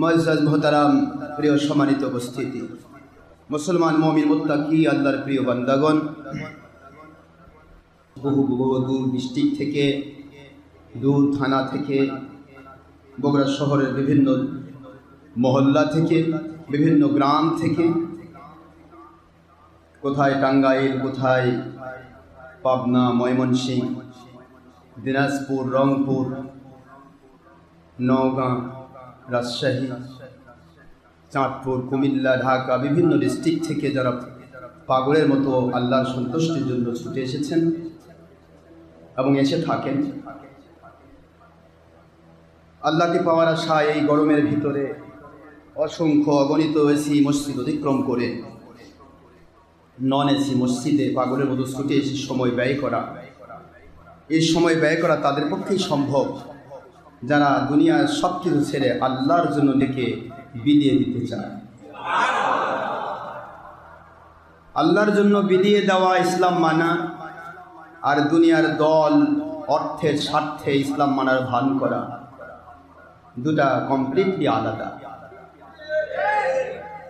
মুআজ্জাজ মুহতারাম, প্রিয় সম্মানিত উপস্থিতি, মুসলমান মুমিন মুত্তাকি আল্লাহর প্রিয় বান্দাগণ, বহু দূর ডিস্ট্রিক্ট থেকে, দূর থানা থেকে, বগুড়া শহরের বিভিন্ন মহল্লা থেকে, বিভিন্ন গ্রাম থেকে, কোথায় টাঙ্গাইল, কোথায় পাবনা, ময়মনসিংহ, দিনাজপুর, রংপুর, নওগাঁ, রাজশাহী, চাঁদপুর, কুমিল্লা, ঢাকা, বিভিন্ন ডিস্ট্রিক্ট থেকে যারা পাগলের মতো আল্লাহর সন্তুষ্টির জন্য ছুটে এসেছেন এবং এসে থাকেন, আল্লাহকে পাওয়ার আশায় এই গরমের ভিতরে অসংখ্য অগণিত এসি মসজিদ অতিক্রম করে নন এসি মসজিদে পাগলের মতো ছুটে এসে সময় ব্যয় করা, এই সময় ব্যয় করা তাদের পক্ষেই সম্ভব যারা দুনিয়ার সব কিছু ছেড়ে আল্লাহর জন্য ডেকে বিলিয়ে দিতে চায়। আল্লাহর জন্য বিলিয়ে দেওয়া ইসলাম মানা, আর দুনিয়ার দল অর্থের স্বার্থে ইসলাম মানার ভান করা, দুটা কমপ্লিটলি আলাদা।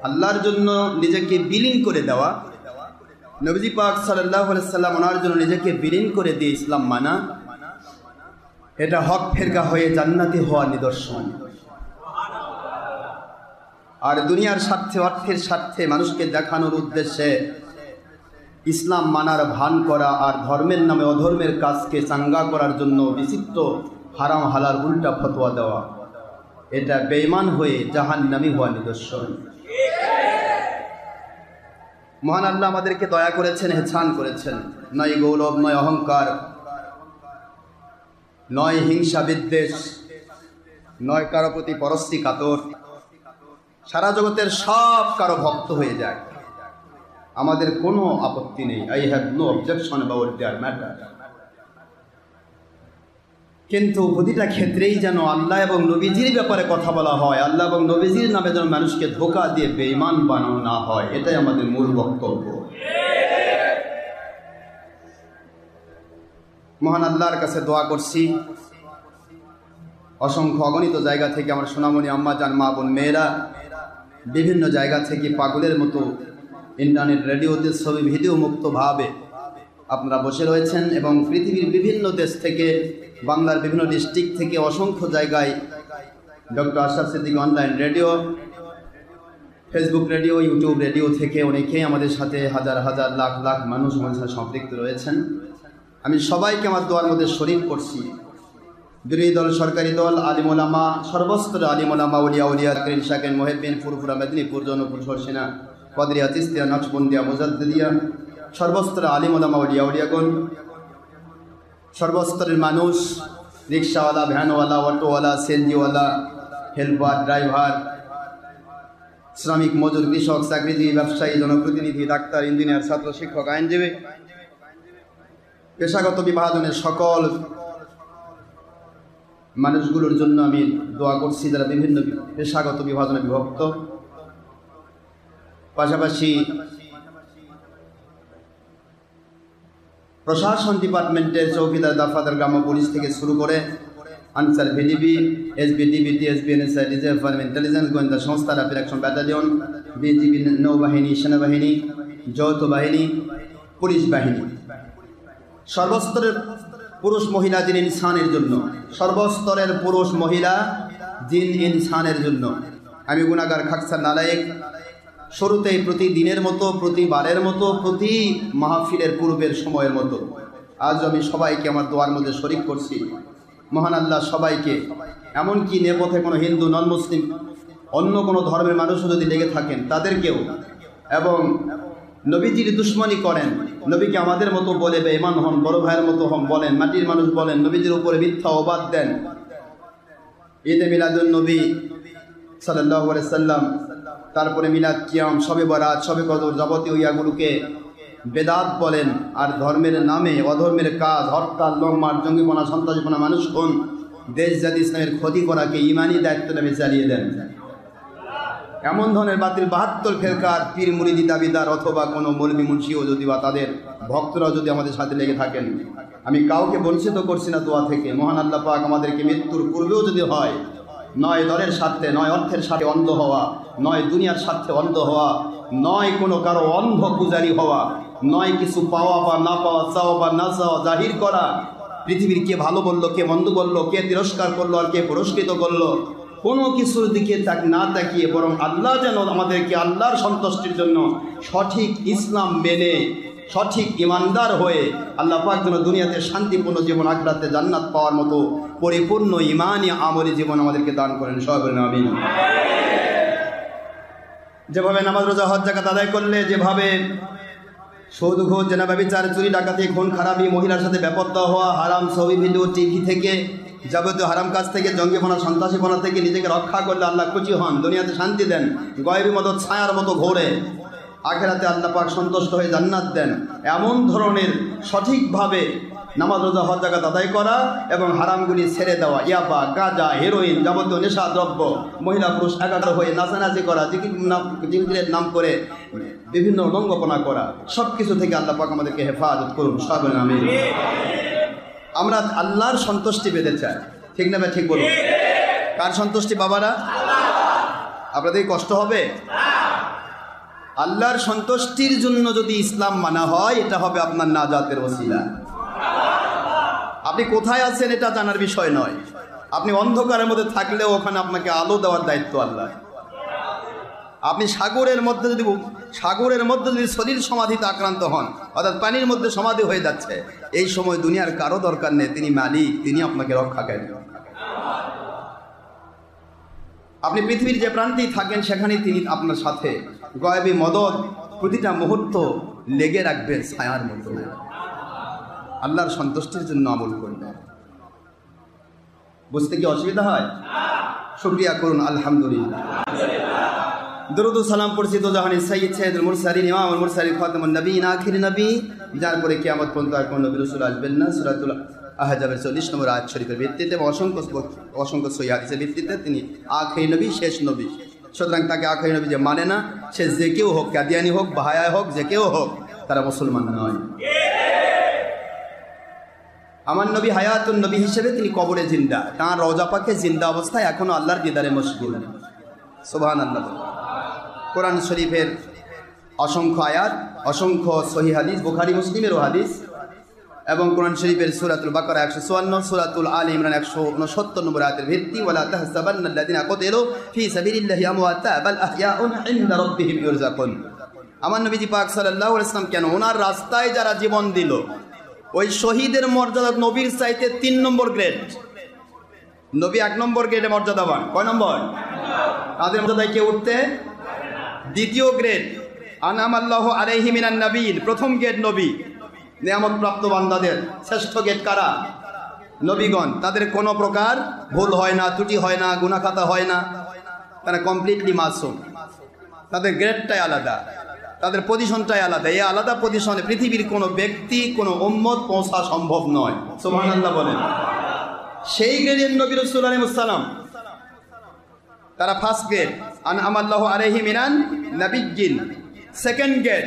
আল্লাহর জন্য নিজেকে বিলীন করে দেওয়া, নবীজি পাক সাল্লাল্লাহু আলাইহি সাল্লাম ওনার জন্য নিজেকে বিলীন করে দিয়ে ইসলাম মানা, এটা হক ফেরকা হয়ে জান্নাতি হওয়ার নিদর্শন। আর দুনিয়ার স্বার্থে, অর্থের স্বার্থে মানুষকে দেখানোর উদ্দেশ্যে ইসলাম মানার ভান করা আর ধর্মের নামে অধর্মের কাজকে চাঙ্গা করার জন্য বিচিত্র হারাম হালাল উল্টা ফতোয়া দেওয়া, এটা বেঈমান হয়ে জাহান্নামী হওয়ার নিদর্শন। মহান আল্লাহ আমাদেরকে দয়া করেছেন, এহসান করেছেন। নয় গৌরব, নয় অহংকার, নয় হিংসা বিদ্বেষ, নয় কারো প্রতি পরশ্রী কাতর। সারা জগতের সব কারো ভক্ত হয়ে যায়, আমাদের কোনো আপত্তি নেই। I have no objection about their matter. কিন্তু প্রতিটা ক্ষেত্রেই যেন আল্লাহ এবং নবীজির ব্যাপারে কথা বলা হয়, আল্লাহ এবং নবীজির নামে যেন মানুষকে ধোঁকা দিয়ে বেঈমান বানানো না হয়, এটাই আমাদের মূল বক্তব্য। মহান আল্লাহর কাছে দোয়া করছি, অসংখ্য অগণিত জায়গা থেকে আমার সোনামণি আম্মা জান, মা বোন, মেয়েরা বিভিন্ন জায়গা থেকে পাগলের মতো ইন্টারনেট, রেডিওতে, ছবি, ভিডিও মুক্তভাবে আপনারা বসে রয়েছেন এবং পৃথিবীর বিভিন্ন দেশ থেকে, বাংলার বিভিন্ন ডিস্ট্রিক্ট থেকে, অসংখ্য জায়গায় doctor Ashraf Siddiqui online radio, Facebook radio, YouTube radio থেকে অনেকেই আমাদের সাথে, হাজার হাজার লাখ লাখ মানুষ আমাদের সাথে সম্পৃক্ত রয়েছেন। আমি সবাইকে আমার দোয়ার মধ্যে শরীক করছি। বিরোধী দল, সরকারি দল, আলিম ওলামা, সর্বস্তরে আলিম ওলামা, উলিয়া উলিয়া, করিম শাকেন, মহিউদ্দিন, ফুরফুরা, মেদিনীপুর, জৌনপুর, সরসিনা, কদরিয়া, চিস্তিয়া, নকশবন্দিয়া, মুজাদ্দিদিয়া, সর্বস্তরে আলিম ওলামা, উলিয়া উলিয়াগণ, সর্বস্তরের মানুষ, রিক্সাওয়ালা, ভ্যানওয়ালা, অটোওয়ালা, সিএনজিওয়ালা, হেল্পার, ড্রাইভার, শ্রমিক, মজুর, কৃষক, চাকরিজীবী, ব্যবসায়ী, জনপ্রতিনিধি, ডাক্তার, ইঞ্জিনিয়ার, ছাত্র, শিক্ষক, আইনজীবী, পেশাগত বিভাজনের সকল মানুষগুলোর জন্য আমি দোয়া করছি যারা বিভিন্ন পেশাগত বিভাজনে বিভক্ত। পাশাপাশি প্রশাসন ডিপার্টমেন্টের চৌকিদার, দফাদার, গ্রাম্য পুলিশ থেকে শুরু করে answer, VDB, SB, DB, TSB, NSI, reserve army, intelligence, গোয়েন্দা সংস্থা, র্যাপিড অ্যাকশন ব্যাটালিয়ন, বিজিবি, নৌবাহিনী, সেনাবাহিনী, যৌথ বাহিনী, পুলিশ বাহিনী, সর্বস্তরের পুরুষ মহিলা জিন ইনসানের জন্য, সর্বস্তরের পুরুষ মহিলা জিন ইনসানের জন্য আমি গুনাহগার, খাকসার, নালায়েক, শুরুতেই প্রতিদিনের মতো, প্রতিবারের মতো, প্রতি মাহফিলের পূর্বের সময়ের মতো আজ আমি সবাইকে আমার দোয়ার মধ্যে শরীক করছি। মহান আল্লাহ সবাইকে, এমনকি নেপথ্যে কোনো হিন্দু, নন মুসলিম, অন্য কোনো ধর্মের মানুষও যদি লেগে থাকেন তাদেরকেও, এবং নবীজির দুশ্মনী করেন, নবীকে আমাদের মতো বলে বেঈমান হন, বড় ভাইয়ের মতো হন বলেন, মাটির মানুষ বলেন, নবীজির উপরে মিথ্যা অবাদ দেন, ঈদে মিলাদুন নবী সাল্লাল্লাহু আলাইহি সাল্লাম, তারপরে মিলাদ, কিয়াম, শবে বরাত, শবে কদর, যাবতীয় ইয়াগুলোকে বেদাত বলেন, আর ধর্মের নামে অধর্মের কাজ, হরতাল, লংমার, জঙ্গিপনা, সন্ত্রাসীপনা, মানুষ খুন, দেশ জাতি ইসলামের ক্ষতি করাকে ইমানি দায়িত্ব নামে চালিয়ে দেন। এমন ধরনের বাতিল 72 ফেরকার পীর মুরিদি দাবিদার অথবা কোনো মৌলবী মুন্সিও যদি বা তাদের ভক্তরাও যদি আমাদের সাথে লেগে থাকেন, আমি কাউকে বঞ্চিত করছি না দোয়া থেকে। মহান আল্লাহ পাক আমাদেরকে মৃত্যুর পূর্বেও যদি হয় নয় দলের স্বার্থে, নয় অর্থের স্বার্থে অন্ধ হওয়া, নয় দুনিয়ার স্বার্থে অন্ধ হওয়া, নয় কোনো কারো অন্ধ পূজারী হওয়া, নয় কিছু পাওয়া বা না পাওয়া, চাওয়া বা না চাওয়া জাহির করা। পৃথিবীর কে ভালো বললো, কে মন্দ বললো, কে তিরস্কার করলো আর কে পুরস্কৃত করলো, কোনো কিছুর দিকে না তাকিয়ে বরং আল্লাহ যেন আমাদেরকে আল্লাহর সন্তুষ্টির জন্য সঠিক ইসলাম মেনে সঠিক ইমানদার হয়ে আল্লাহ পাক যেন দুনিয়াতে শান্তিপূর্ণ জীবন, আখিরাতে জান্নাত পাওয়ার মতো পরিপূর্ণ ইমানি আমলি জীবন আমাদেরকে দান করেন। সবাই বলেন আমিন। যেভাবে নামাজ, রোজা, হজ, যাকাত আদায় করলে, যেভাবে সুদ, ঘুষ, জেনা, ব্যভিচার, চুরি, ডাকাতি, খুন খারাপি, মহিলার সাথে বেপরোয়া হওয়া, হারাম ছবি, ভিডিও, টিভি থেকে, যাবতীয় হারাম কাজ থেকে, জঙ্গিপনা, সন্ত্রাসীপনা থেকে নিজেকে রক্ষা করলে আল্লাহ খুশি হন, দুনিয়াতে শান্তি দেন, গয়েবী মতো ছায়ার মতো ঘোরে, আখিরাতে আল্লাহ পাক সন্তুষ্ট হয়ে জান্নাত দেন। এমন ধরনের সঠিকভাবে নামাজ, রোজা, হজ, যাকাত আদায় করা এবং হারামগুলি ছেড়ে দেওয়া, ইয়াবা, গাঁজা, হেরোইন, যাবতীয় নেশা দ্রব্য, মহিলা পুরুষ একাগ্র হয়ে নাচানাচি করা, জিকিরের নাম করে বিভিন্ন রঙ্গপনা করা, সব কিছু থেকে আল্লাহ পাক আমাদেরকে হেফাজত করুন। সবাই আমিন। আমরা আল্লাহর সন্তুষ্টি পেতে চাই, ঠিক না ভাই? ঠিক বলুন। কার সন্তুষ্টি বাবারা? আপনাদের কষ্ট হবে? আল্লাহর সন্তুষ্টির জন্য যদি ইসলাম মানা হয়, এটা হবে আপনার নাজাতের ওসিলা। আপনি কোথায় আছেন এটা জানার বিষয় নয়, আপনি অন্ধকারের মধ্যে থাকলেও ওখানে আপনাকে আলো দেওয়ার দায়িত্ব আল্লাহ। আপনি সাগরের মধ্যে যদি সলিল সমাধিতে আক্রান্ত হন, অর্থাৎ পানির মধ্যে সমাধি হয়ে যাচ্ছে, এই সময় দুনিয়ার কারো দরকার নেই, তিনি মালিক, তিনি আপনাকে রক্ষা করেন। আপনি পৃথিবীর যে প্রান্তেই থাকেন সেখানেই তিনি আপনার সাথে গয়েবী মদদ প্রতিটা মুহূর্ত লেগে রাখবেন ছায়ার মতো। আল্লাহর সন্তুষ্টির জন্য আমল করবেন। বুঝতে কি অসুবিধা হয়? শুকরিয়া করুন আলহামদুলিল্লাহ। দরুদ ও সালাম পড়ছি তো জাহানি সাইয়্যিদ সাইয়্যিদুল মুরসালিন ইমামুল মুরসালিন খাতামুন নবীন আখির নবী, যার পরে কিয়ামত পর্যন্ত আর কোনো নবী রাসূল আসবেন না। সূরাতুল আহজাবের 40 নম্বর আয়াত শরীফের ভিত্তিতে অসংখ্য সহিহ হাদিসের ভিত্তিতে তিনি আখির নবী, শেষ নবী। সুতরাং তাকে আখির নবী যে মানে না, সে যে কেউ হোক, কাদিয়ানি হোক, বাহায়া হোক, যে কেউ হোক, তারা মুসলমান নয়। আমার নবী হায়াতুন নবী হিসেবে তিনি কবরে জিন্দা, তাঁর রওজা পাকে জিন্দা অবস্থায় এখনো আল্লাহর দিদারে মশগুল। সুবহানাল্লাহ। কোরআন শরীফের অসংখ্য আয়াত, অসংখ্য সহিহ হাদিস, বুখারী মুসলিমেরও হাদিস, এবং কোরআন শরীফের সূরাতুল বাকারা 154, সূরাতুল আলে ইমরান 169 নম্বর আয়াতের ভিত্তি, ওয়ালা তাহসাবান্নাল্লাযিনা কুতিলু ফি সাবিলিল্লাহি আমওয়াতা বাল আহইয়াউন ইনদা রাব্বিহিম ইরযাকুন। আমার নবীজি পাক সাল্লাল্লাহু আলাইহি ওয়াসাল্লাম কেন ওনার রাস্তায় যারা জীবন দিল, ওই শহীদের মর্যাদা নবীর চাইতে 3 নম্বর গ্রেড। নবী 1 নম্বর গ্রেডে মর্যাদাবান। কয় নম্বর? তাদের মর্যাদায় কে উঠতে? দ্বিতীয় গ্রেড আনআমাল্লাহু আলাইহি মিনান নাবিয়িন, প্রথম গ্রেড নবী, নিয়ামত প্রাপ্ত বান্দাদের শ্রেষ্ঠ গ্রেড কারা? নবীগণ। তাদের কোনো প্রকার ভুল হয় না, ত্রুটি হয় না, গুনাহ খাতা হয় না, তারা কমপ্লিটলি মাসুম। তাদের গ্রেডটাই আলাদা, তাদের পজিশনটাই আলাদা। এই আলাদা পজিশনে পৃথিবীর কোনো ব্যক্তি, কোনো উম্মত পৌঁছা সম্ভব নয়। সুবহানাল্লাহ বলেন। সেই গ্রেডের নবী রাসূল আলাইহিস সালাম, তারা ফার্স্ট গ্রেড আনআমাল্লাহু আলাইহি মিনান নাবিয়্যিন। সেকেন্ড গ্রেড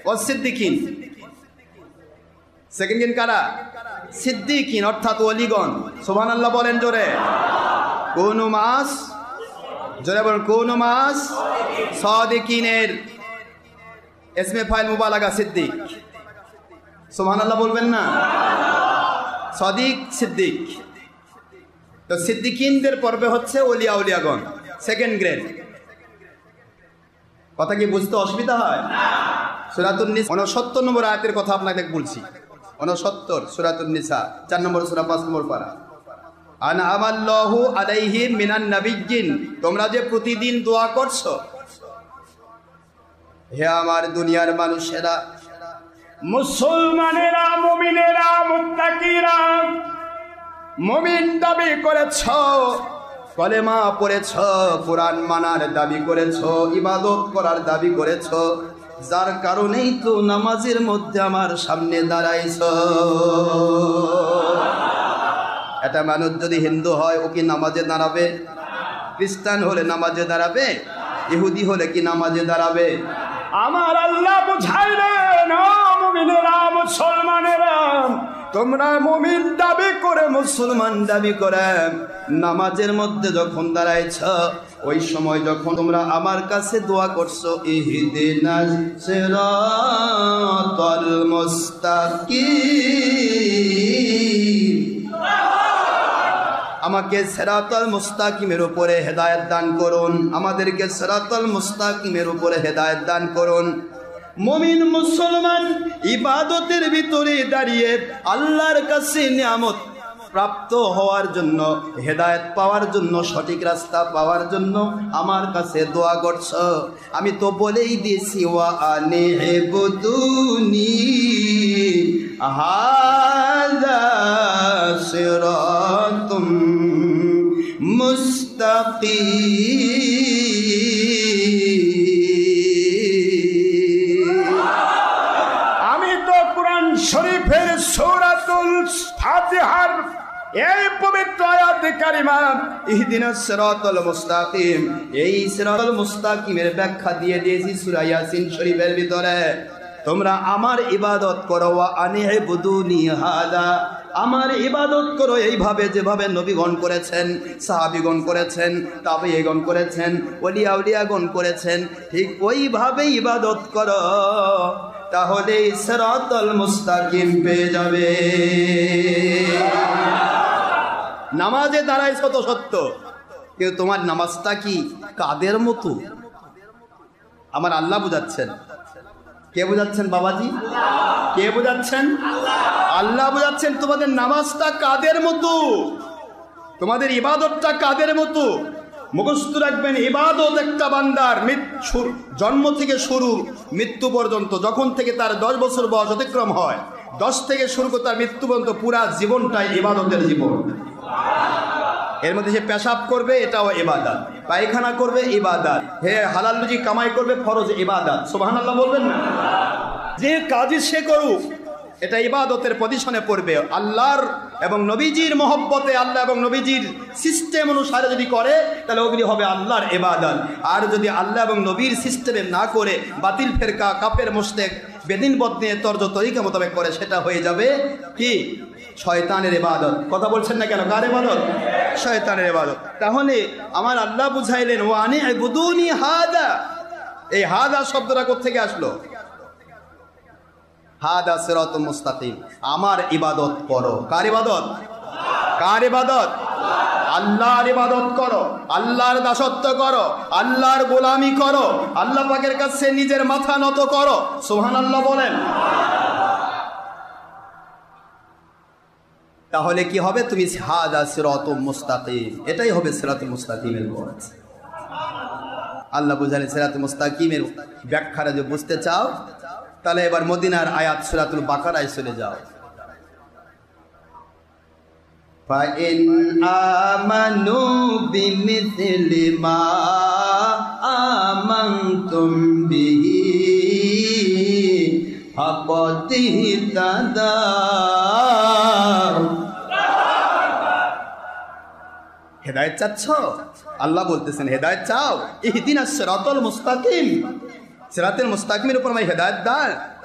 ওয়াস সিদ্দিকিন। সেকেন্ড গ্রেড কারা? সিদ্দিকিন, অর্থাৎ ওলিগণ। সুবহানাল্লাহ বলেন জোরে। কোন মাস? জোরে বলেন। কোন মাস? সাদিকিনের ইসমে ফাইল মুবালাগা সিদ্দিক। সুবহানাল্লাহ বলবেন না? সাদিক, সিদ্দিক। তো সিদ্দিকিনদের পর্বে হচ্ছে ওলিয়া উলিয়াগণ, সেকেন্ড গ্রেড। কথা কি বুঝতে অসুবিধা হয়? সূরাতুন নিসা 69 নম্বর আয়াতের কথা আপনাকে বলছি। 69 সূরাতুন নিসা 4 নম্বর সূরা 5 নম্বর পারা। আনআমাল্লাহু আলাইহিম মিনান নাবিয়্যিন, তোমরা যে প্রতিদিন দোয়া করছো, হে আমার দুনিয়ার মানুষেরা, মুসলমানেরা, মুমিনেরা, মুত্তাকিরা, মুমিন দাবি করেছ, কলেমা পড়েছ, কোরআন মানার দাবি করেছ, ইবাদত করার দাবি করেছ, যার কারণেই তো নামাজের মধ্যে আমার সামনে দাঁড়াইছ। এটা মানুষ যদি হিন্দু হয়, ও কি নামাজে দাঁড়াবে? খ্রিস্টান হলে নামাজে দাঁড়াবে? ইহুদি হলে কি নামাজে দাঁড়াবে? আমার আল্লাহ বুঝাইলেন, মুমিনেরা, মুসলমানেরা, তোমরা মুমিন দাবি করে, মুসলমান দাবি করে নামাজের মধ্যে যখন দাঁড়াইছ, ওই সময় যখন তোমরা আমার কাছে দোয়া করছো, ইহদিনাস সিরাতাল মুস্তাকিম, আমাকে সিরাতাল মুস্তাকিমের উপরে হেদায়েত দান করুন, আমাদেরকে সিরাতাল মুস্তাকিমের উপরে হেদায়েত দান করুন। মুমিন মুসলমান ইবাদতের ভিতরে দাঁড়িয়ে আল্লাহর কাছে নিয়ামত প্রাপ্ত হওয়ার জন্য, হেদায়েত পাওয়ার জন্য, সঠিক রাস্তা পাওয়ার জন্য আমার কাছে দোয়া করছ। আমি তো বলেই দিয়েছি, ওয়া আনি'বুদুনি হাযা সিরাতুম মুস্তাকিম। আমি তো কোরআন শরীফের সূরাতুল ফাতিহার এই পবিত্র আয়াত কারিমা ইহদিনাস সিরাতাল মুস্তাকিম, এই সিরাতাল মুস্তাকিমের ব্যাখ্যা দিয়ে দিয়েছি সূরা ইয়াসিন শরীফের ভিতরে। তোমরা আমার ইবাদত করো, ওয়া আনি'বুদুনি হাযা, আমার ইবাদত করো এইভাবে যেভাবে নবীগণ করেছেন, সাহাবীগণ করেছেন, তাবেঈগণ করেছেন, ওলিয়া উলিয়াগণ করেছেন, ঠিক ওইভাবে ইবাদত করো, তাহলে সিরাতাল মুস্তাকিম পেয়ে যাবে। নামাজে দাঁড়াইছো তো সত্য, কিন্তু তোমার নামাজটা কি কাদের মতো? আমার আল্লাহ বুঝাচ্ছেন। কে বুঝাচ্ছেন বাবাজি? কে বুঝাচ্ছেন? আল্লাহ বুঝাচ্ছেন। তোমাদের নামাজটা কাদের মতো, তোমাদের ইবাদতটা কাদের মতো? মুখস্থ রাখবেন, ইবাদত একটা বান্দার জন্ম থেকে শুরু মৃত্যু পর্যন্ত, যখন থেকে তার 10 বছর বয়স অতিক্রম হয়, 10 থেকে শুরু করে তার মৃত্যু পর্যন্ত পুরা জীবনটাই ইবাদতের জীবন। এর মধ্যে সে পেশাব করবে, এটাও ইবাদত, পায়খানা করবে ইবাদত, হে হালাল রুজি কামাই করবে, ফরজ ইবাদত। সুবহানাল্লাহ বলবেন না? যে কাজই সে করুক এটা ইবাদতের পজিশনে পড়বে। আল্লাহর এবং নবীজির মহব্বতে, আল্লাহ এবং নবীজির সিস্টেম অনুসারে যদি করে, তাহলে ওগুলি হবে আল্লাহর ইবাদত। আর যদি আল্লাহ এবং নবীর সিস্টেমে না করে, বাতিল ফেরকা, কাফের মুশরিক, বেদিন বদনিয়ে তর্জ তরিকা মোতাবেক করে, সেটা হয়ে যাবে কি? শয়তানের ইবাদত। কথা বলছেন না কেন? কার ইবাদত? শয়তানের ইবাদত। তাহলে আমার আল্লাহ বুঝাইলেন, ওয়া আনি'বুদুনি হাযা। এই হাযা শব্দটা কোথা থেকে আসলো? হাযা সিরাতুল মুস্তাকিম, আমার ইবাদত করো। কার ইবাদত? কার ইবাদত? আল্লাহর ইবাদত করো, আল্লাহর দাসত্ব করো, আল্লাহর গোলামি করো, আল্লাহ পাকের কাছে নিজের মাথা নত করো। সুবহানাল্লাহ বলেন। তাহলে কি হবে? তুমি হাযা সিরাতুল মুস্তাকিম, এটাই হবে সিরাতুল মুস্তাকিমের পথ। আল্লাহ বুঝালেন সিরাতুল মুস্তাকিমের ব্যাখ্যাটা যদি বুঝতে চাও, তাহলে এবার মদিনার আয়াত সূরাতুল বাকারায় চলে যাও। ফাইন আমানু বিমিসলি মা আমানতুম বিহি ফাকাদ ইহতাদাও। হেদায়েত চাচ্ছ? আল্লাহ বলতেছেন হেদায়েত চাও, ইহদিনাস সিরাতাল মুস্তাকিম, সিরাতুল মুস্তাকিমের উপর আমি হেদায়েত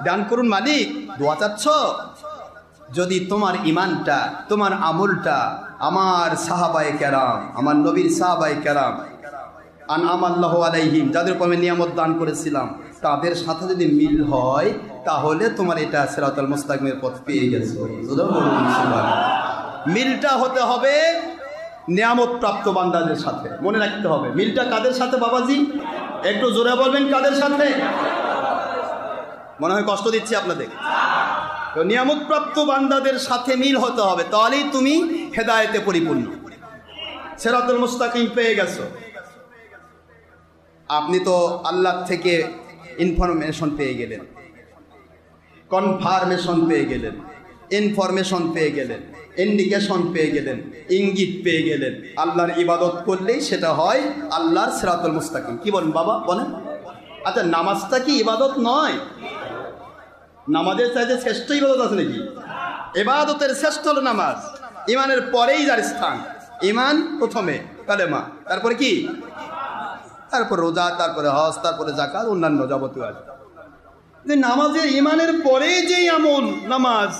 দান করুন মালিক। দোয়া চাচ্ছ? যদি তোমার ইমানটা, তোমার আমলটা আমার সাহাবায়ে কেরাম, আমার নবীর সাহাবায়ে কেরাম আনআমাল্লাহু আলাইহিম, যাদের উপর আমি নিয়ামত দান করেছিলাম, তাদের সাথে যদি মিল হয়, তাহলে তোমার এটা সিরাতুল মুস্তাকিমের পথ পেয়ে গেছো। মিলটা হতে হবে নিয়ামত প্রাপ্ত বান্দাদের সাথে। মনে রাখতে হবে মিলটা কাদের সাথে বাবাজি? একটু জোরে বলবেন, কাদের সাথে? মনে হয় কষ্ট দিচ্ছি আপনাদের। তো নিয়ামত প্রাপ্ত বান্দাদের সাথে মিল হতে হবে, তাহলেই তুমি হেদায়েতে পরিপূর্ণ, সিরাতুল মুস্তাকিম পেয়ে গেছো। আপনি তো আল্লাহ থেকে ইনফরমেশন পেয়ে গেলেন, কনফার্মেশন পেয়ে গেলেন, ইনফরমেশন পেয়ে গেলেন, ইন্ডিকেশন পেয়ে গেলেন, ইঙ্গিত পেয়ে গেলেন। আল্লাহর ইবাদত করলেই সেটা হয় আল্লাহর সিরাতুল মুস্তাকিম। কি বলেন বাবা? বলেন। আচ্ছা, নামাজটা কি ইবাদত নয়? নামাজের চাইতে শ্রেষ্ঠ ইবাদত আছে নাকি? ইবাদতের শ্রেষ্ঠ হলো নামাজ। ইমানের পরেই যার স্থান। ইমান প্রথমে, কালেমা, তারপরে কি? তারপর রোজা, তারপরে হজ, তারপরে যাকাত, অন্যান্য যাবতীয় আছে। নামাজের ইমানের পরেই যে আমল নামাজ,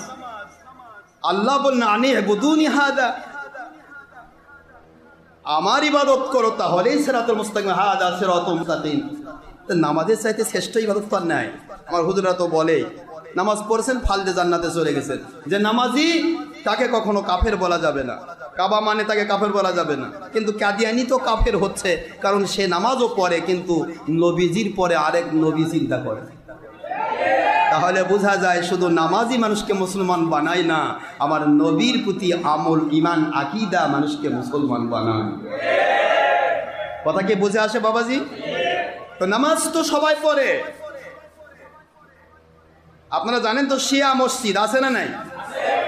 আল্লাহ বললেন আনি ইবুদুনি হাদা, আমার ইবাদত করো তাহলেই সিরাতুল মুস্তাকিম, হাদা সিরাতুল মুস্তাকিম। নামাজের চাইতে শ্রেষ্ঠ ইবাদত তো নাই। আমার হুজুররা তো বলে নামাজ পড়ছেন ফালদে জান্নাতে চলে গেছেন। যে নামাজি তাকে কখনো কাফের বলা যাবে না, কাবা মানে তাকে কাফের বলা যাবে না। কিন্তু কাদিয়ানি তো কাফের হচ্ছে, কারণ সে নামাজও পড়ে কিন্তু নবীজির পরে আরেক নবী চিন্তা করে। তাহলে বোঝা যায় শুধু নামাজি মানুষকে মুসলমান বানায় না, আমার নবীর প্রতি আমল ইমান আকীদা মানুষকে মুসলমান বানায়। কথা কি বুঝে আসে বাবাজি? তো নামাজ তো সবাই পড়ে। আপনারা জানেন তো শিয়া মসজিদ আছে না নাই?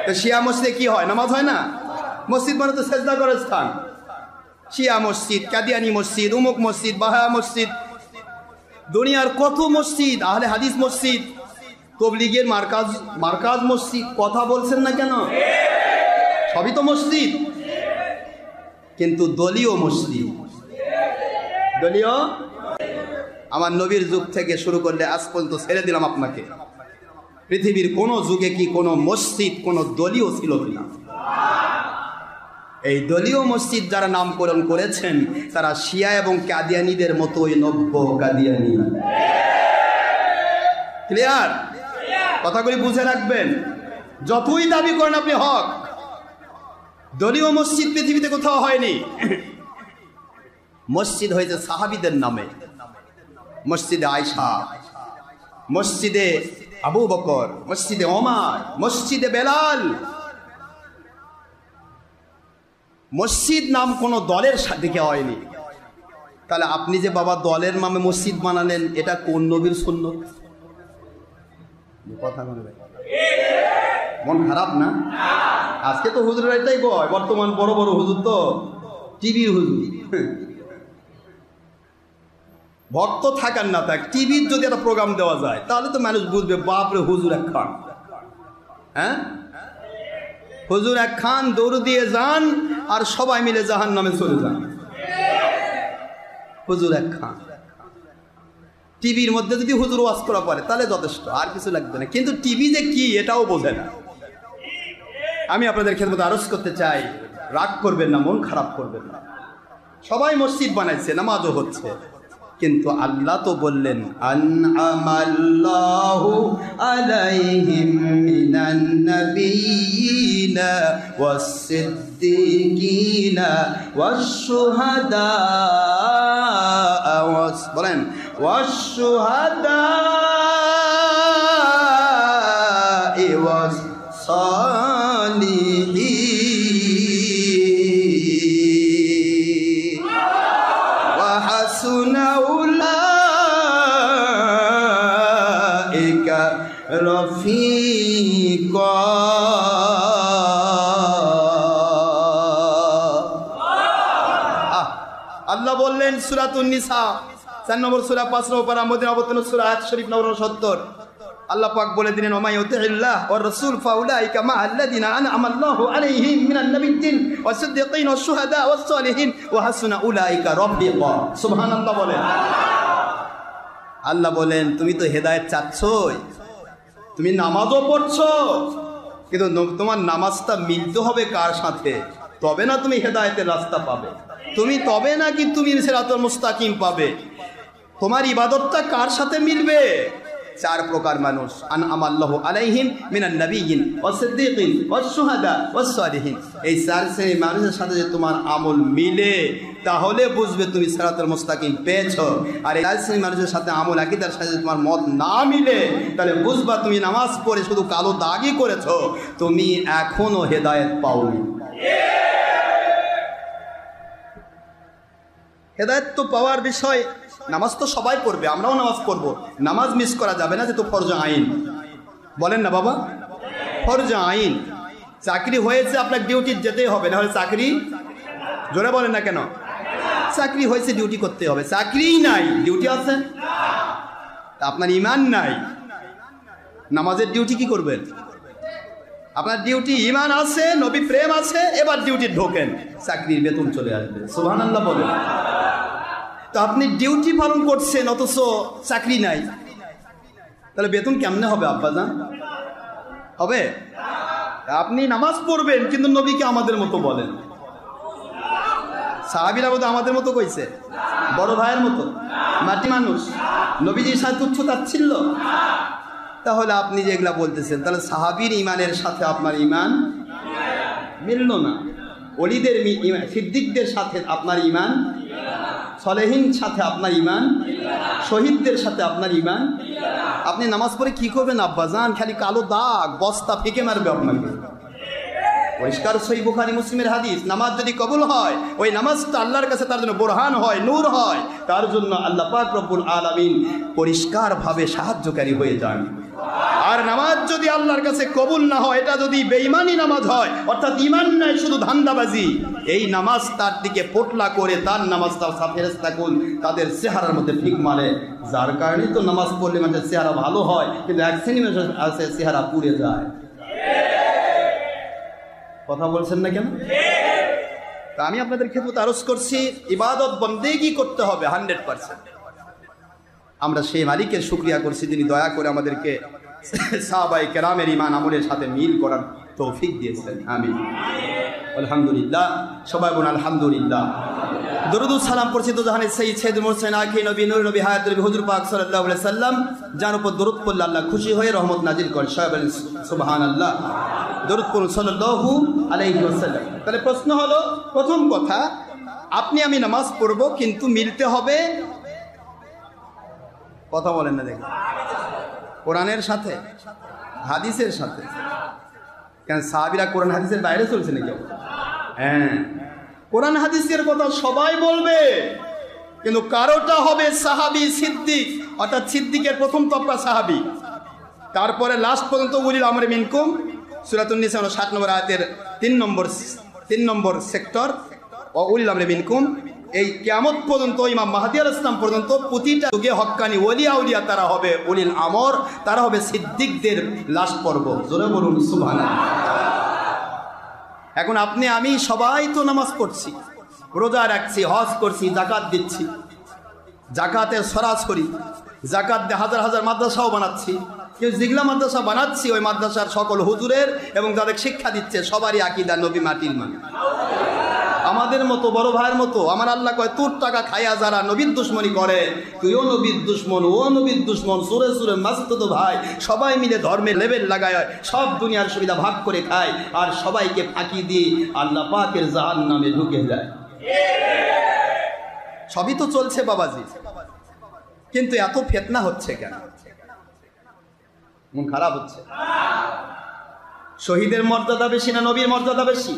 তো শিয়া মসজিদে কি হয়? নামাজ হয় না। মসজিদ মানে তো সেজদা করার স্থান। শিয়া মসজিদ, কাদিয়ানি মসজিদ, উমুক মসজিদ, বাহা মসজিদ, দুনিয়ার কত মসজিদ, আহলে হাদিস মসজিদ, তবলিগের মার্কাজ মসজিদ। কথা বলছেন না কেন? সবই তো মসজিদ, কিন্তু দলীয় মসজিদ। দলীয় আমার নবীর যুগ থেকে শুরু করলে আজ পর্যন্ত ছেড়ে দিলাম আপনাকে, পৃথিবীর কোন যুগে কি কোনো মসজিদ কোনো দলীয় ছিল কিনা? এই দলীয় মসজিদ যারা নামকরণ করেছেন তারা শিয়া এবং কাদিয়ানীদের মতোই নব্য কাদিয়ানী। ক্লিয়ার? কথাগুলি বুঝে রাখবেন। যতই দাবি করেন আপনি হক, দলীয় মসজিদ পৃথিবীতে কোথাও হয়নি। মসজিদ হয়েছে সাহাবীদের নামে। মসজিদে আয়েশা, মসজিদে আবু বকর, মসজিদে ওমর, মসজিদে বেলাল। মসজিদ নাম কোনো দলের দিকে হয়নি। তাহলে আপনি যে বাবা দলের নামে মসজিদ বানালেন, এটা কোন নবীর সুন্নত? কথা বলবে, মন খারাপ না? আজকে তো হুজুরের এটাই কয়, বর্তমান বড় বড় হুজুর তো টিভির হুজুর। ভক্ত থাকার না থাক, টিভির যদি একটা প্রোগ্রাম দেওয়া যায় তাহলে তো মানুষ বুঝবে বাপরে হুজুর এক খান। হ্যাঁ, হুজুর এক খান, দৌড় দিয়ে যান আর সবাই মিলে জাহান্নামে চলে যান। হুজুর এক খান। টিভির মধ্যে যদি হুজুর ওয়াজ করা পারে তাহলে যথেষ্ট, আর কিছু লাগবে না। কিন্তু টিভি যে কি এটাও বোঝে না। আমি আপনাদের খেদমতে আরজ করতে চাই, রাগ করবেন না, মন খারাপ করবেন না। সবাই মসজিদ বানাইছে, নামাজও হচ্ছে, কিন্তু আল্লাহ তো বললেন আনআমাল্লাহু আলাইহিম মিনান নাবিয়িনা ওয়াস-সিদ্দীকিনা ওয়াশ-শুহাদা, বলেন ওয়াশ-শুহাদা ওয়াস-সালিহিন ওয়া হাসুনা উলাইকা রফিকা। আল্লাহ বললেন সূরাতুন নিসা 4 নম্বর সূরা 5 নম্বর পারা মদিনা অবতীর্ণ সূরা আয়াত শরীফ নম্বর 70। আল্লাহ পাক বলে দিলেন ওয়া মাইয়ুতিল্লাহ ওয়ার রাসূল ফাউলাইকা মা'আল্লাযিনা আন'আমা আল্লাহু আলাইহিম মিনান নাবিয়্যিন ওয়াস-সিদ্দীকিন ওয়াশ-শুহাদা ওয়াস-সালিহিন ওয়া হাসুনা উলাইকা রাফিকা। সুবহানাল্লাহ বলেন। আল্লাহ বলেন তুমি তো হেদায়েত চাচ্ছই, তুমি নামাজও পড়ছো, কিন্তু তোমার নামাজটা মিলতে হবে কার সাথে? তবে না তুমি হেদায়েতের রাস্তা পাবে। তুমি তবে নাকি তুমি সিরাতুল মুস্তাকিম পাবে। তোমার ইবাদতটা কার সাথে মিলবে? 4 প্রকার মানুষ, আন'আমা আল্লাহু আলাইহিম মিনান নাবিয়্যিন ওয়াস-সিদ্দীকিন ওয়াশ-শুহাদা ওয়াস-সালিহিন। এই 4 শ্রেণীর মানুষের সাথে যে তোমার আমল মিলে তাহলে বুঝবে তুমি সিরাতুল মুস্তাকিম পেয়েছো। আর এই 4 শ্রেণীর মানুষের সাথে আমল আকীদার সাথে তোমার মত না মিলে তাহলে বুঝবা তুমি নামাজ পড়ে শুধু কালো দাগই করেছো, তুমি এখনো হেদায়েত পাওনি। হেদায়েত তো পাওয়ার বিষয়। নামাজ তো সবাই পড়বে, আমরাও নামাজ পড়বো, নামাজ মিস করা যাবে না, যে তো ফরজ আইন। বলেন না বাবা, ফরজ আইন। চাকরি হয়েছে, আপনার ডিউটি যেতেই হবে, না হলে চাকরি, জোরে বলেন না কেন? চাকরি হয়েছে ডিউটি করতে হবে। চাকরিই নাই, ডিউটি আছে? তা আপনার ইমান নাই, নামাজের ডিউটি কি করবেন? আপনার ডিউটি ইমান আছে, নবী প্রেম আছে, এবার ডিউটি ঢোকেন, চাকরির বেতন চলে আসবে। সুবহানাল্লাহ বলেন। তো আপনি ডিউটি পালন করছেন অথচ চাকরি নাই, তাহলে বেতন কেমনে হবে আব্বাজান? হবে? আপনি নামাজ পড়বেন কিন্তু নবীকে আমাদের মতো বলেন। সাহাবীরা বোধ আমাদের মতো কইছে, বড় ভাইয়ের মতো, মাটি মানুষ, নবীজির সাথে তুচ্ছ তাচ্ছিল্য। তাহলে আপনি যেগুলা বলতেছেন, তাহলে সাহাবীর ইমানের সাথে আপনার ইমান মিলল না। ওলিদের সিদ্দিকদের সাথে আপনার ইমান, সলেহীন সাথে আপনার ইমান, শহীদদের সাথে আপনার ইমান। আপনি নামাজ পড়ে কি করবেন আব্বাজান? খালি কালো দাগ, বস্তা ফেঁকে মারবে আপনাকে। পরিষ্কার সহিহ বুখারী মুসলিমের হাদিস, নামাজ যদি কবুল হয়, ওই নামাজটা আল্লাহর কাছে তার জন্য বোরহান হয়, নূর হয়, তার জন্য আল্লাহ পাক রব্বুল আলামিন পরিষ্কারভাবে সাহায্যকারী হয়ে যান। আর নামাজ যদি আল্লাহর কাছে কবুল না হয়, এটা যদি বেঈমানি নামাজ হয়, অর্থাৎ ইমান নাই শুধু ধান্দাবাজি, এই নামাজ তার দিকে পোটলা করে তার নামাজটা ফেরেশতাকুল তাদের চেহারার মধ্যে ঠিক মারে। যার কারণে তো নামাজ পড়লে মানুষের চেহারা ভালো হয়, কিন্তু এক শ্রেণী মানুষ আছে চেহারা পুড়ে যায়। কথা বলছেন না কেন? তা আমি আপনাদের খেদমতে আরজ করছি, ইবাদত বন্দেগি করতে হবে 100%। আমরা সেই মালিকের শুকরিয়া করছি যিনি দয়া করে আমাদেরকে সাহাবায়ে কেরামের ঈমান আমলের সাথে মিল করার তৌফিক দিয়েছেন। আমিন, আলহামদুলিল্লাহ। সবাই বলুন আলহামদুলিল্লাহ। দরুদ ও সালাম পড়ছি তো জাহানের সাইয়্যিদ সাইয়্যিদুল মুরসালিন আখি নবী নূর নবী হায়াতুল নবী হুজুর পাক সাল্লাল্লাহু আলাইহি সাল্লাম, যার উপর দরুদ পড়লে আল্লাহ খুশি হয়ে রহমত নাজিল করেন। সবাই বলেন সুবহানাল্লাহ। দরুদ পড়ুন সাল্লাল্লাহু আলাইহি ওয়াসাল্লাম। তাহলে প্রশ্ন হলো, প্রথম কথা, আপনি আমি নামাজ পড়ব কিন্তু মিলতে হবে, কথা বলেন না দেখুন, কোরআনের সাথে, হাদিসের সাথে। কেন সাহাবীরা কোরআন হাদিসের বাইরে চলছে নাকি? হ্যাঁ, কোরআন হাদিসের কথা সবাই বলবে, কিন্তু কারোটা হবে সাহাবী সিদ্দিক, অর্থাৎ সিদ্দিকের প্রথম তবকা সাহাবী, তারপরে লাস্ট পর্যন্ত উলিল আমরি মিনকুম। সূরাতুন নিসা 60 নম্বর আয়াতের 3 নম্বর সেক্টর, ও উলিল আমরি মিনকুম। এই কিয়ামত পর্যন্ত, ইমাম মাহদী আলাইহিস সালাম পর্যন্ত প্রতিটা যুগে হক্কানি ওলি আউলিয়া তারা হবে উলিল আমর, তারা হবে সিদ্দিকদের লাস্ট পর্ব। জোরে বলুন সুবহানাল্লাহ। এখন আপনি আমি সবাই তো নামাজ পড়ছি, রোজা রাখছি, হজ করছি, জাকাত দিচ্ছি, জাকাতের সরাসরি জাকাত দিয়ে হাজার হাজার মাদ্রাসাও বানাচ্ছি। কেউ যেগুলা মাদ্রাসা বানাচ্ছি, ওই মাদ্রাসার সকল হুজুরের এবং যাদের শিক্ষা দিচ্ছে সবারই আকীদা নবী মাটির মান। আমাদের মতো বড় ভাইয়ের মতো, আমার আল্লাহ কয়, তোর টাকা খাইয়া যারা নবীর দুশ্মনী করে, তুইও নবীর দুশ্মন, ও নবীর দুশ্মন, সুরে সুরে মাসতুদ ভাই, সবাই মিলে ধর্মের লেভেল লাগায়, সব দুনিয়ার সুবিধা ভাগ করে খায়, আর সবাইকে ফাঁকি দিয়ে আল্লাহ পাকের জাহান্নামে ঢুকে যায়। সবই তো চলছে বাবাজি, কিন্তু এত ফিতনা হচ্ছে কেন? মন খারাপ হচ্ছে। শহীদের মর্যাদা বেশি না নবীর মর্যাদা বেশি?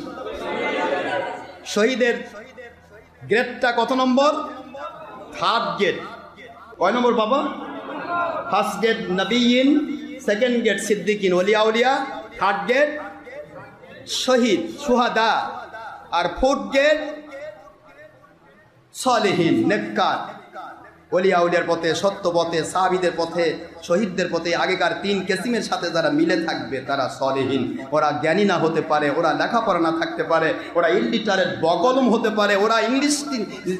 শহীদের গ্রেডটা কত নম্বর? 3rd grade. কয় নম্বর বাবা? 1st গ্রেড নবীন, 2nd গ্রেড সিদ্দিকিন ওলিয়া উলিয়া, 3rd গ্রেড শহীদ সুহাদা, আর 4th গ্রেড সলেহীন নেককার। ওলিয়া উলিয়ার পথে, সত্য পথে, সাহাবীদের পথে, শহীদদের পথে আগেকার 3 কিসিমের সাথে যারা মিলে থাকবে তারা সলেহীন। ওরা জ্ঞানী না হতে পারে, ওরা লেখাপড়া না থাকতে পারে, ওরা ইলিটারেট বকলম হতে পারে, ওরা ইংলিশ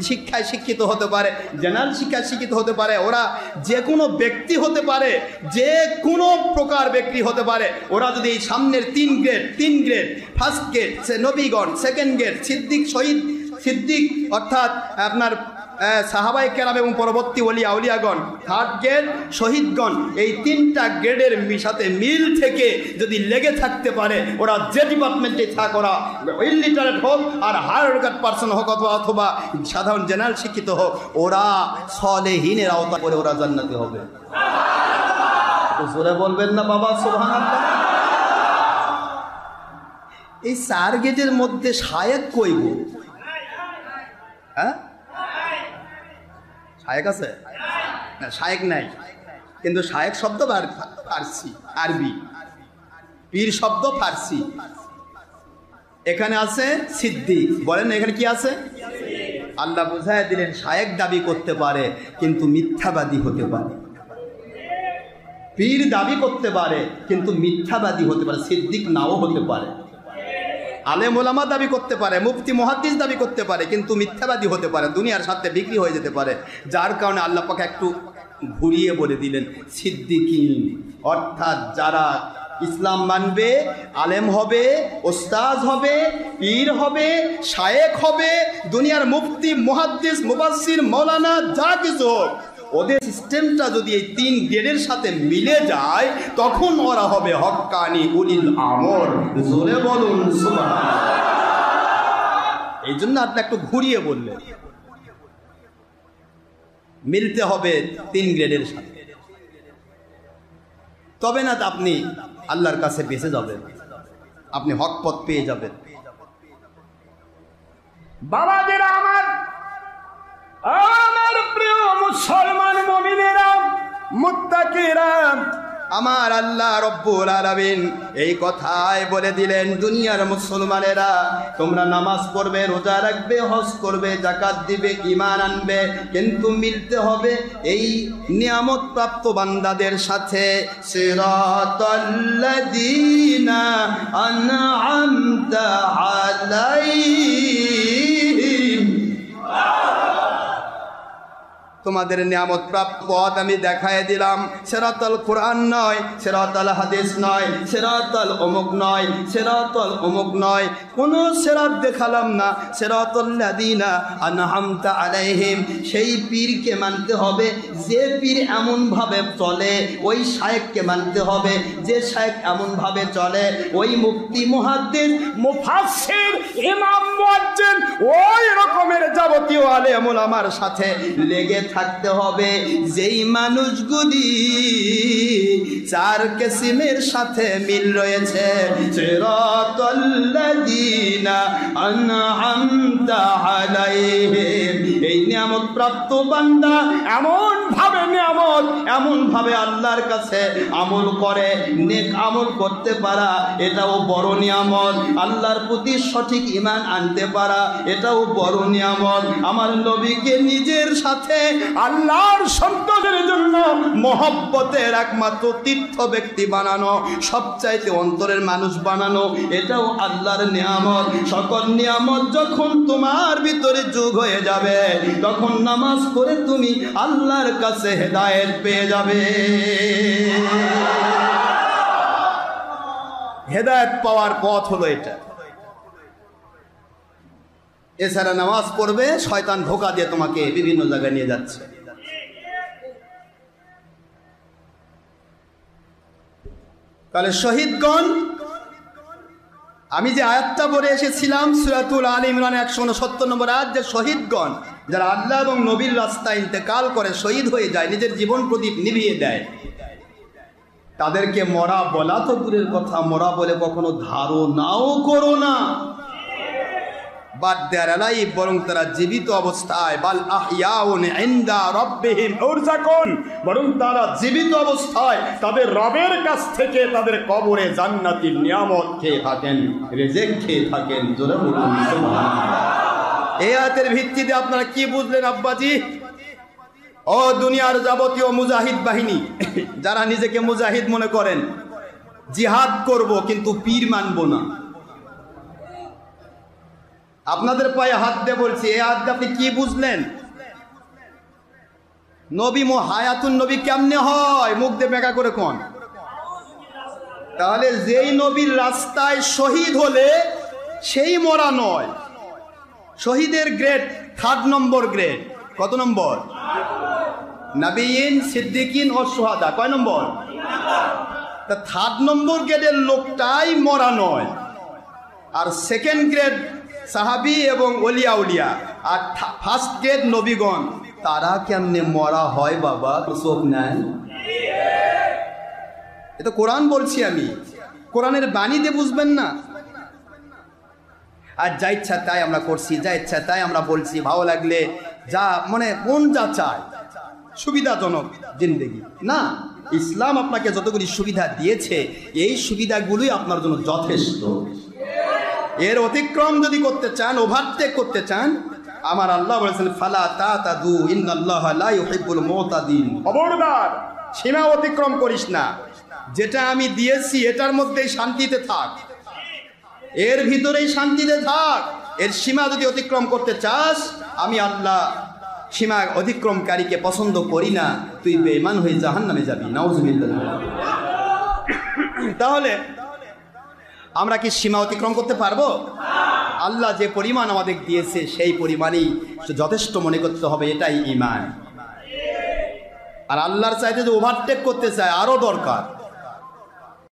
শিক্ষায় শিক্ষিত হতে পারে, জেনারেল শিক্ষায় শিক্ষিত হতে পারে, ওরা যে কোনো ব্যক্তি হতে পারে, যে কোনো প্রকার ব্যক্তি হতে পারে। ওরা যদি এই সামনের 3 গ্রেড, 1st গ্রেড সে নবীগণ, 2nd গ্রেড সিদ্দিক শহীদ, সিদ্দিক অর্থাৎ আপনার সাহাবায়ে কেরাম এবং পরবর্তী ওলিয়া উলিয়াগণ, 3rd গ্রেড শহীদগণ, এই 3টা গ্রেডের সাথে মিল থেকে যদি লেগে থাকতে পারে, ওরা যে ডিপার্টমেন্টে থাক, ওরা ইলিটারেট হোক আর হায়ার এডুকেটেড পারসন হোক অথবা সাধারণ জেনারেল শিক্ষিত হোক, ওরা সলেহীনের আওতা করে ওরা জান্নাতে হবে। জোরে বলবেন না বাবা সুবহানাল্লাহ। এই 4 গ্রেডের মধ্যে শায়েক কইব? হ্যাঁ, শায়েক আছে না? শায়েক নাই, কিন্তু শায়েক শব্দ ফার্সি, আরবি, পীর শব্দ ফার্সি। এখানে আছে সিদ্দিক, বলেন এখানে কি আছে? আল্লাহ বুঝায় দিলেন, শায়েক দাবি করতে পারে কিন্তু মিথ্যাবাদী হতে পারে, পীর দাবি করতে পারে কিন্তু মিথ্যাবাদী হতে পারে, সিদ্দিক নাও হতে পারে। আলেম ওলামা দাবি করতে পারে, মুফতি মুহাদ্দিস দাবি করতে পারে, কিন্তু মিথ্যাবাদী হতে পারে, দুনিয়ার সাথে বিক্রি হয়ে যেতে পারে। যার কারণে আল্লাহ পাক একটু ঘুরিয়ে বলে দিলেন সিদ্দিকিন, অর্থাৎ যারা ইসলাম মানবে, আলেম হবে, ওস্তাজ হবে, পীর হবে, শায়েখ হবে, দুনিয়ার মুফতি, মুহাদ্দিস, মুফাসসির, মাওলানা যা কিছু হোক, ওদের সিস্টেমটা যদি এই 3 গ্রেডের সাথে মিলে যায় তখন ওরা হবে হক্কানি উলিল আমর। জোরে বলুন সুবহানাল্লাহ। এই জন্য আপনি একটু ঘুরিয়ে বললেন, মিলতে হবে 3 গ্রেডের সাথে, তবে না আপনি আল্লাহর কাছে বেঁচে যাবেন, আপনি হক পথ পেয়ে যাবেন। বাবাজিরা আমার, আমার প্রিয় মুসলমান মুমিনেরা, মুত্তাকিরা, আমার আল্লাহ রব্বুল আলামিন এই কথাই বলে দিলেন, দুনিয়ার মুসলমানেরা তোমরা নামাজ পড়বে, রোজা রাখবে, হজ করবে, যাকাত দিবে, ঈমান আনবে, কিন্তু মিলতে হবে এই নিয়ামত প্রাপ্ত বান্দাদের সাথে। সিরাতাল্লাযীনা আনআমতা আলাইহিম, তোমাদের নিয়ামত প্রাপ্ত পথ আমি দেখায় দিলাম। সিরাতাল কোরআন নয়, সিরাতাল হাদিস নয়, সিরাতাল অমুক নয়, সিরাতাল অমুক নয়, কোনো সিরাত দেখালাম না। সিরাতাল্লাযীনা আনআমতা আলাইহিম, সেই পীরকে মানতে হবে যে পীর এমনভাবে চলে, ওই শায়েখকে মানতে হবে যে শায়েখ এমনভাবে চলে, ওই মুফতি, মুহাদ্দিস, মুফাসসির, ইমাম, মুয়াজ্জিন, ওই রকমের যাবতীয় আলেম ওলামার সাথে লেগে থাকতে হবে। যেই মানুষগুলি 4 কিসিমের সাথে মিল রয়েছে, সিরাতাল্লাযীনা আনআমতা আলাইহিম, এই নিয়ামত প্রাপ্ত বান্দা এমন ভাবে আল্লাহর কাছে আমল করে, নেক আমল করতে পারা এটাও বড় নিয়ামত। আল্লাহর প্রতি সঠিক ঈমান আনতে পারা এটাও বড় নিয়ামত। আমার নবীকে নিজের সাথে আল্লাহর সন্তানের জন্য মহব্বতের একমাত্র তীর্থ ব্যক্তি বানানো, সবচাইতে অন্তরের মানুষ বানানো, এটাও আল্লাহর নিয়ামত। সকল নিয়ামত যখন তোমার ভিতরে যোগ হয়ে যাবে তখন নামাজ পড়ে তুমি আল্লাহর কাছে হেদায়েত পেয়ে যাবে। হেদায়েত পাওয়ার পথ হলো এটা। এছাড়া নামাজ পড়বে, শয়তান ধোঁকা দিয়ে তোমাকে বিভিন্ন জায়গায় নিয়ে যাচ্ছে। তাহলে শহীদগণ, আমি যে আয়াতটা বলে এসেছিলাম সূরাতুল আলে ইমরান 169 নম্বর আয়াত, যে শহীদগণ যারা আল্লাহ এবং নবীর রাস্তায় ইন্তেকাল করে শহীদ হয়ে যায়, নিজের জীবন প্রদীপ নিভিয়ে দেয়, তাদেরকে মরা বলা তো দূরের কথা, মরা বলে কখনো ধারণাও করো না। বাট দে আর অ্যালাইভ, বরং তারা জীবিত অবস্থায়, বাল আহইয়াউন ইনদা রাব্বিহিম ইউরজাকুন, বরং তারা জীবিত অবস্থায় তাদের রবের কাছ থেকে তাদের কবরে জান্নাতের নিয়ামত খেয়ে থাকেন, রিজিক খেয়ে থাকেন। জোরে বলুন সুবহানাল্লাহ। এই আয়াতের ভিত্তিতে আপনারা কি বুঝলেন আব্বাজি? ও দুনিয়ার যাবতীয় মুজাহিদ বাহিনী, যারা নিজেকে মুজাহিদ মনে করেন, জিহাদ করব কিন্তু পীর মানব না, আপনাদের পায়ে হাত দিয়ে বলছি, এই হাত দিয়ে আপনি কি বুঝলেন? নবী হায়াতুন নবী কেমনে হয়? মুখ দিয়ে বেঁকা করে কোন? তাহলে যেই নবীর রাস্তায় শহীদ হলে সেই মরা নয়। শহীদের গ্রেড 3rd নম্বর গ্রেড। কত নম্বর? নবীন, সিদ্দিকিন ও শুহাদা। কয় নম্বর? তা 3rd নম্বর গ্রেডের লোকটাই মরা নয়। আর 2nd গ্রেড সাহাবী এবং ওলিয়া উলিয়া, আর 1st গ্রেড নবীগণ। তারা কেমনে মরা হয় বাবা? চোখ নাই? এটা কোরআন বলছি আমি, কোরআনের বাণী দিয়ে বুঝবেন না। আর যা ইচ্ছা তাই আমরা করছি, যা ইচ্ছা তাই আমরা বলছি, ভালো লাগলে যা মনে মন যা চায়, সুবিধাজনক জিন্দেগি না। ইসলাম আপনাকে যতগুলি সুবিধা দিয়েছে, এই সুবিধাগুলোই আপনার জন্য যথেষ্ট। এর অতিক্রম যদি করতে চান, ওভারটেক করতে চান, আমার আল্লাহ বলেছেন ফালা তাতাদু ইন্নাল্লাহা লা ইউহিব্বুল মুতাদিন। খবরদার সীমা অতিক্রম করিস না। যেটা আমি দিয়েছি এটার মধ্যেই শান্তিতে থাক, এর ভিতরেই শান্তিতে থাক। এর সীমা যদি অতিক্রম করতে চাস, আমি আল্লাহ সীমা অতিক্রমকারীকে পছন্দ করি না। তুই বেঈমান হয়ে জাহান্নামে যাবি। নাউজুবিল্লাহ। তাহলে আমরা কি সীমা অতিক্রম করতে পারবো? আল্লাহ যে পরিমাণ আমাদের দিয়েছে সেই পরিমাণই যথেষ্ট মনে করতে হবে, এটাই ঈমান। আর আল্লাহর চাইতে যে ওভারটেক করতে চায় আরো দরকার।